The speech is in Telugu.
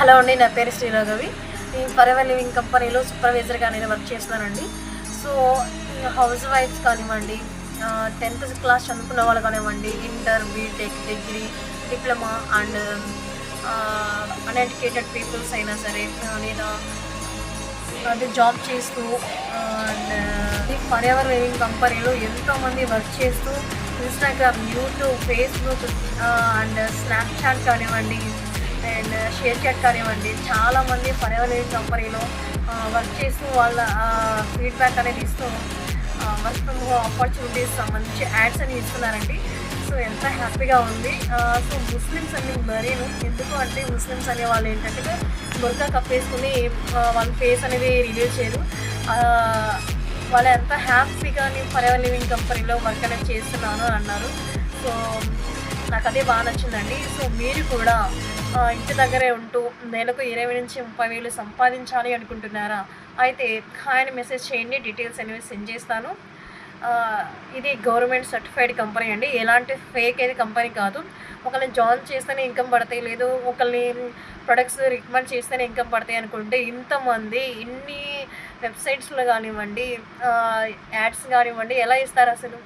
హలో అండి, నా పేరు శ్రీరాఘవి. నేను ఫరెవర్ లివింగ్ కంపెనీలో సూపర్వైజర్గా నేను వర్క్ చేస్తున్నానండి. సో హౌస్ వైఫ్స్ కానివ్వండి, 10th క్లాస్ చదువుకున్న వాళ్ళు కానివ్వండి, inter, BTech, degree, diploma and uneducated peoples అయినా సరే, లేదా అది జాబ్ చేస్తూ అండ్ ఈ ఫరెవర్ లివింగ్ కంపెనీలో ఎంతోమంది వర్క్ చేస్తూ Instagram, YouTube, Facebook and Snapchat కానివ్వండి అండ్ షేర్ చాట్ కానివ్వండి, చాలామంది ఫరెవర్ లివింగ్ కంపెనీలో వర్క్ చేస్తూ వాళ్ళ ఫీడ్బ్యాక్ అనేది ఇస్తూ వర్క్ ఫ్రమ్ హోమ్ ఆపర్చునిటీస్ మంచి యాడ్స్ అని ఇస్తున్నారండి. సో ఎంత హ్యాపీగా ఉంది. సో ముస్లిమ్స్ అన్ని మరీను, ఎందుకు అంటే ముస్లిమ్స్ అనే వాళ్ళు ఏంటంటే బుర్కా కప్పేసుకుని వాళ్ళ ఫేస్ అనేది రిలీజ్ చేయరు. వాళ్ళు ఎంత హ్యాపీగా నేను ఫరెవర్ లివింగ్ కంపెనీలో వర్క్ అనేది చేస్తున్నాను అని అన్నారు. సో నాకు అదే బాగా నచ్చిందండి. సో మీరు కూడా ఇంటి దగ్గరే ఉంటూ నెలకు 20 నుంచి 30 వేలు సంపాదించాలి అనుకుంటున్నారా? అయితే హాయ్ అని మెసేజ్ చేయండి, డీటెయిల్స్ అనేవి సెండ్ చేస్తాను. ఇది గవర్నమెంట్ సర్టిఫైడ్ కంపెనీ అండి, ఎలాంటి ఫేక్ అయితే కంపెనీ కాదు. ఒకరిని జాయిన్ చేస్తేనే ఇన్కమ్ పడతాయి, లేదు ఒకరిని ప్రొడక్ట్స్ రికమెండ్ చేస్తేనే ఇన్కమ్ పడతాయి అనుకుంటే ఇంతమంది ఇన్ని వెబ్సైట్స్లో కానివ్వండి, యాడ్స్ కానివ్వండి ఎలా ఇస్తారు అసలు?